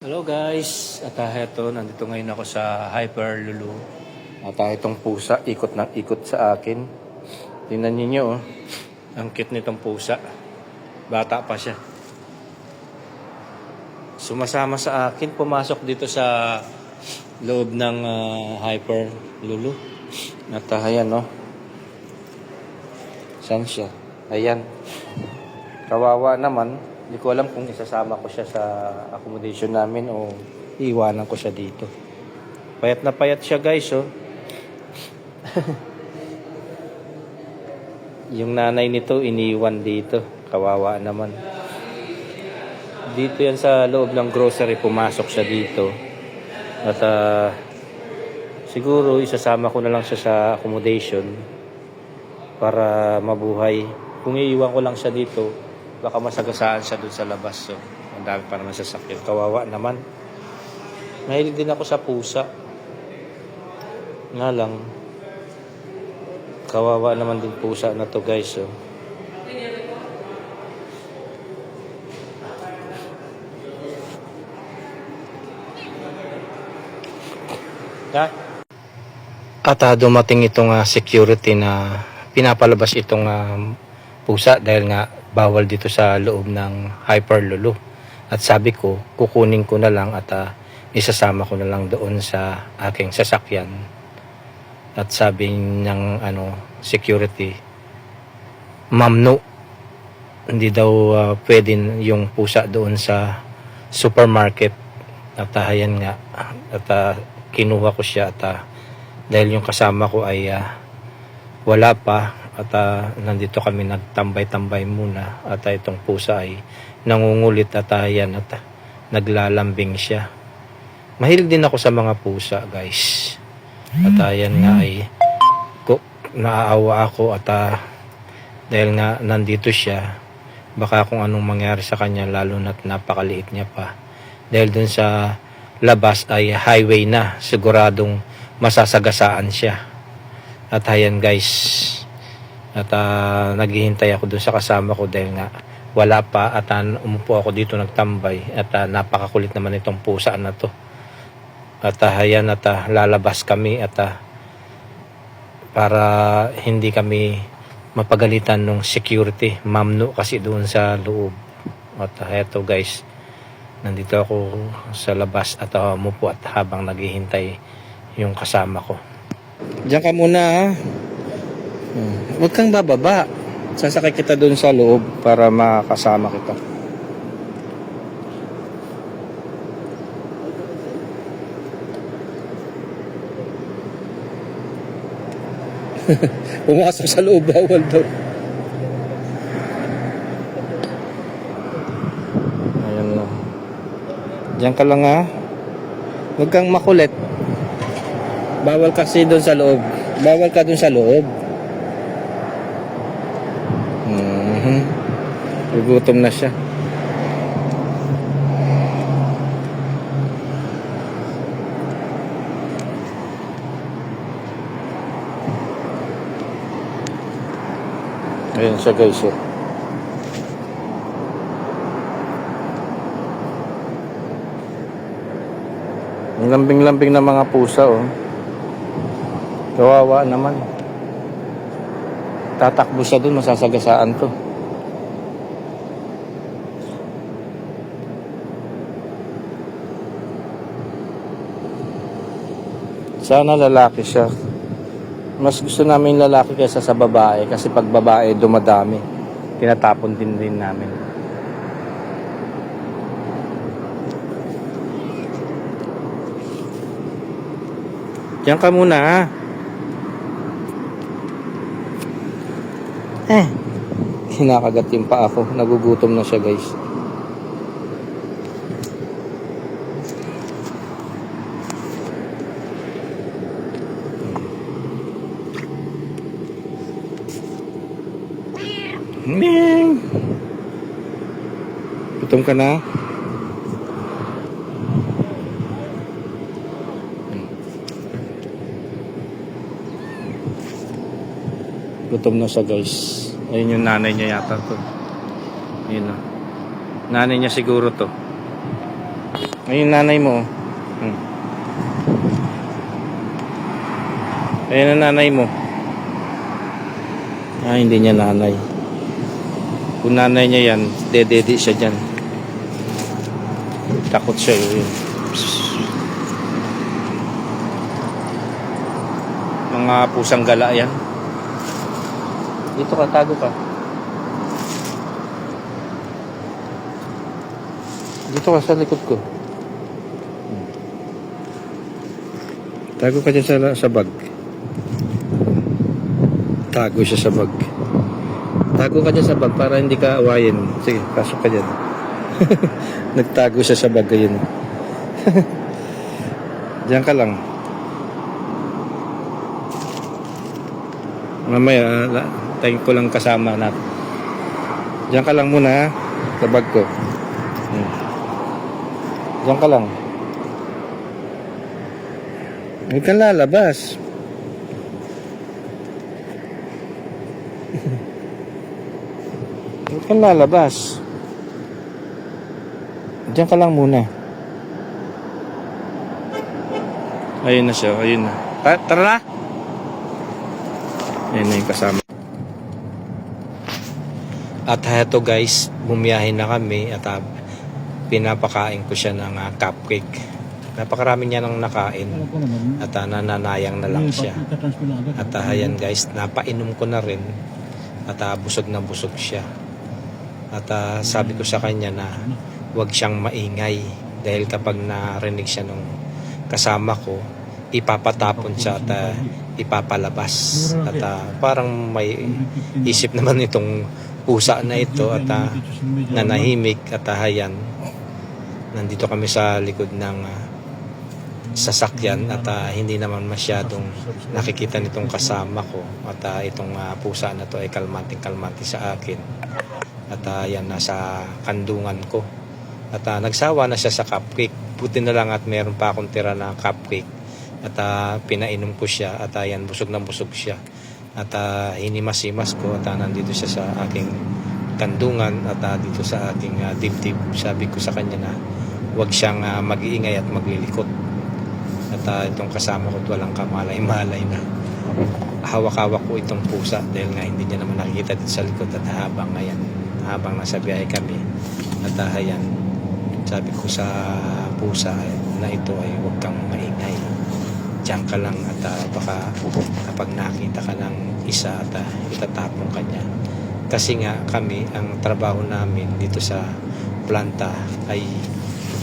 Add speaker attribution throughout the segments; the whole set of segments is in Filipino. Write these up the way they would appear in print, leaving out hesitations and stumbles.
Speaker 1: Hello guys, at heto, nandito ngayon ako sa Hyper Lulu. At itong pusa, ikot ng ikot sa akin. Tingnan niyo, oh. Ang cute nitong pusa. Bata pa siya. Sumasama sa akin, pumasok dito sa loob ng Hyper Lulu. At ayan, oh. Saan siya? Ayan. Kawawa naman. Hindi ko alam kung isasama ko siya sa accommodation namin o iiwanan ko siya dito. Payat na payat siya guys, oh. Yung nanay nito iniwan dito. Kawawa naman. Dito yan sa loob ng grocery, pumasok siya dito. At siguro isasama ko na lang siya sa accommodation para mabuhay. Kung iiwan ko lang siya dito, baka masagasaan siya dun sa labas. So, ang dami pa naman sasakyan. Kawawa naman. Mahilig din ako sa pusa. Nga lang, kawawa naman din pusa na to guys. So. At dumating itong security na pinapalabas itong pusa dahil nga bawal dito sa loob ng Hyper Lulu. At sabi ko, kukunin ko na lang at isasama ko na lang doon sa aking sasakyan. At sabi ng security, mamno, hindi daw pwede yung pusa doon sa supermarket. At ayan nga, at kinuha ko siya at dahil yung kasama ko ay wala pa. At nandito kami nagtambay-tambay muna at itong pusa ay nangungulit at ayan at naglalambing siya. Mahilig din ako sa mga pusa guys. At ayan nga ay naaawa ako at dahil nga nandito siya, baka kung anong mangyari sa kanya lalo na't napakaliit niya pa. Dahil dun sa labas ay highway na, siguradong masasagasaan siya. At ayan guys, at naghihintay ako doon sa kasama ko dahil nga wala pa at umupo ako dito nagtambay at napakakulit naman itong pusa na to. At ayan at lalabas kami at para hindi kami mapagalitan ng security, mamno kasi doon sa loob. At eto guys, nandito ako sa labas at umupo at habang naghihintay yung kasama ko. Diyan ka muna, ha. Huwag kang bababa. Sasakay kita doon sa loob para makasama kita. Pumasok sa loob, bawal daw. Ayan na. Diyan ka lang, ha. Huwag kang makulit. Bawal kasi doon sa loob. Bawal ka doon sa loob. Gugutom na siya. Ayan siya guys. Ang lambing-lambing na mga pusa, oh. Kawawa naman. Tatakbo siya dun, masasagasaan to. Sana lalaki siya. Mas gusto namin lalaki kaysa sa babae kasi pag babae dumadami, tinatapon din namin. Diyan ka muna, ha. Kinakagat yung paa ko. Nagugutom na siya guys. Gutom ka na? Gutom na siya guys. Ayun yung nanay niya yata to. Ayun na. Nanay niya siguro to. Ayun nanay mo. Ayun ang nanay mo. Hindi niya nanay. Kung nanay niya yan, dedede siya dyan. Takot siya yun. Mga pusang gala yan. Dito ka, tago ka. Dito ka sa likod ko. Tago ka dyan sa bag. Tago siya sa bag. Tago ka dyan sa bag para hindi ka awayin. Sige, pasok ka dyan. Nagtago siya sa bag yun. Diyan ka lang. Mamaya, tayo ko lang kasama natin. Diyan ka lang muna ha, sa bag ko. Diyan ka lang. Huwag kang lalabas. Huwag kang lalabas. Diyan ka lang muna. Ayun na siya, ayun na. Tara na! Ayun na yung kasama. At heto guys, bumiyahin na kami at pinapakain ko siya ng cupcake. Napakarami niya nang nakain at nananayang na lang siya. At ayan guys, napainom ko na rin at busog na busog siya. At sabi ko sa kanya na huwag siyang maingay dahil kapag narinig siya nung kasama ko, ipapatapon siya at ipapalabas. At parang may isip naman itong pusa na ito at nanahimik at ayan. Nandito kami sa likod ng sasakyan at hindi naman masyadong nakikita nitong kasama ko at itong pusa na to ay kalmanting-kalmanting sa akin at yan nasa kandungan ko at nagsawa na siya sa cupcake. Buti na lang at meron pa akong tira na cupcake at pinainom ko siya at yan busog na busog siya at hinimas-himas ko at nandito siya sa aking kandungan at dito sa aking dibdib. Sabi ko sa kanya na huwag siyang mag-iingay at maglilikot. At itong kasama ko walang kamalay-malay na hawak-hawak ko itong pusa dahil nga hindi niya naman nakikita dito sa likod at habang nasa biyahe kami at ayan, sabi ko sa pusa na ito ay huwag kang maingay, diyan ka lang at baka kapag nakita ka ng isa at itatapong ka niya. Kasi nga kami, ang trabaho namin dito sa planta ay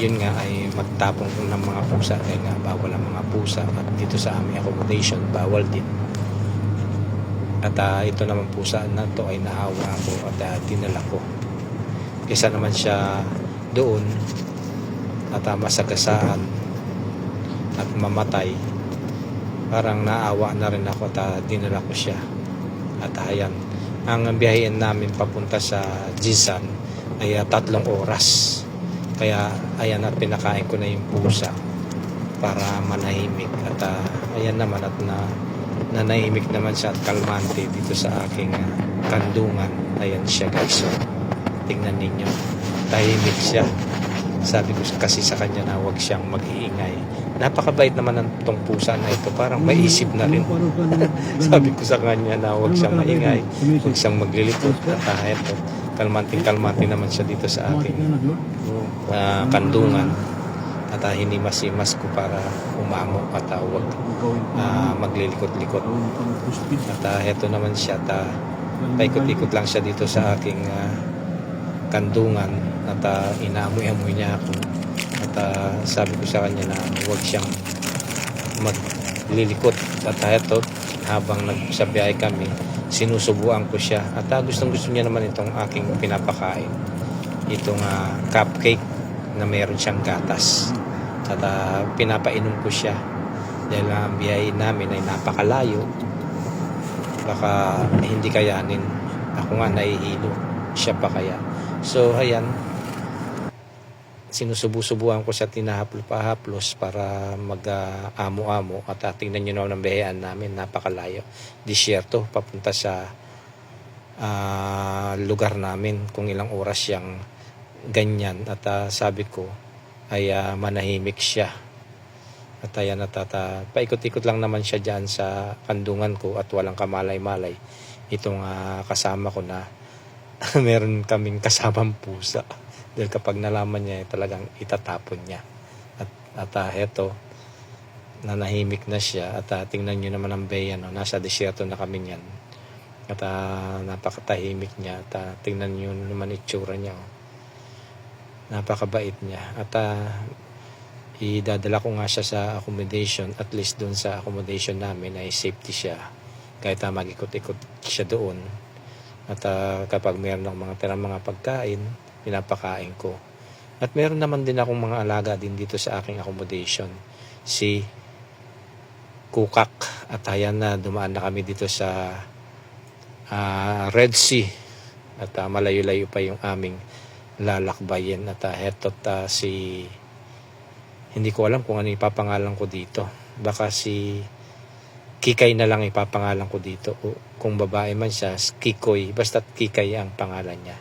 Speaker 1: yun nga ay magtapong ng mga pusa dahil nga bawal ang mga pusa at dito sa aming accommodation bawal din. At ito naman pusa na to ay naawa ako at dinala ko kaysa naman siya doon at masagasaan at mamatay. Parang naawa na rin ako at dinala ko siya. At ayan, ang biyahin namin papunta sa Jisan ay 3 oras. Kaya ayan at pinakain ko na yung pusa para manahimik at ayan naman at nanahimik naman siya at kalmante dito sa aking kandungan. Ayan siya guys, so, tingnan ninyo, tahimik siya. Sabi ko kasi sa kanya na huwag siyang mag-iingay. Napakabait naman ng tong pusa na ito, parang may isip na rin. Sabi ko sa kanya na huwag siyang maingay, huwag siyang maglilipot at ito, kalmanting-kalmanting naman siya dito sa aking kandungan at hinimas-himas ko para umamo at huwag maglilikot-likot. At heto naman siya at paikot-ikot lang siya dito sa aking kandungan at inaamoy-amoy niya ako at sabi ko sa kanya na huwag siyang maglilikot. At heto, habang nagsabiyahe kami, sinusubuan ko siya at gustong gusto niya naman itong aking pinapakain, itong cupcake na meron siyang gatas at pinapainom ko siya dahil ang biyahe namin ay napakalayo, baka hindi kayanin, ako nga nahihilo, siya pa kaya. So ayan, sinusubo-subuan ko siya, tinahaplo-pahaplos para mag-amo-amo at tingnan nyo naman ang biyahean namin, napakalayo, disyerto papunta sa lugar namin, kung ilang oras siyang ganyan. At sabi ko ay manahimik siya. At ayan, paikot-ikot lang naman siya dyan sa kandungan ko at walang kamalay-malay. Itong kasama ko na meron kaming kasamang pusa. Dahil kapag nalaman niya, talagang itatapon niya. At heto, nanahimik na siya. At tingnan nyo naman ang Bea, no? Nasa desierto na kami niyan. At napakatahimik niya. At tingnan nyo naman itsura niya. Oh. Napakabait niya. At idadala ko nga siya sa accommodation. At least doon sa accommodation namin ay safety siya. Kahit mag-ikot-ikot siya doon. At kapag meron ng mga tirang mga pagkain, pinapakain ko. At meron naman din akong mga alaga din dito sa aking accommodation. Si Kukak. At ayan na, dumaan na kami dito sa Red Sea. At malayo-layo pa yung aming lalakbayin. At heto't si... Hindi ko alam kung ano ipapangalan ko dito. Baka si Kikay na lang ipapangalan ko dito. O kung babae man siya, Kikoy. Basta't Kikay ang pangalan niya.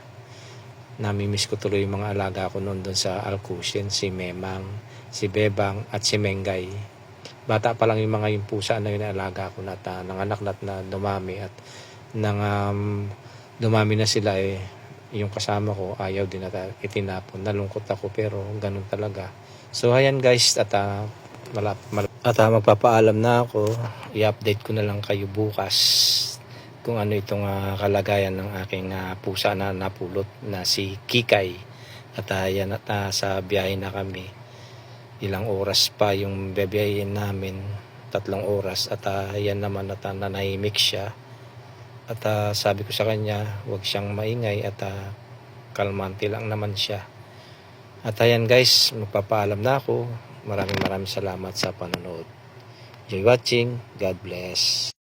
Speaker 1: Namimiss ko tuloy yung mga alaga ko noon doon sa Alcusin. Si Memang, si Bebang, at si Mengay. Bata pa lang yung pusa na yung alaga ko na nanganak na dumami. At dumami na sila yung kasama ko, ayaw din na itinapon. Nalungkot ako pero ganun talaga. So ayan guys, at magpapaalam na ako. I-update ko na lang kayo bukas kung ano itong kalagayan ng aking pusa na napulot na si Kikay. At ayan, sa biyahe na kami. Ilang oras pa yung bebiyahin namin, 3 oras. At ayan naman, at nanahimik siya. At sabi ko sa kanya, huwag siyang maingay at kalmante lang naman siya. At ayan guys, magpapaalam na ako. Maraming salamat sa panonood. Enjoy watching. God bless.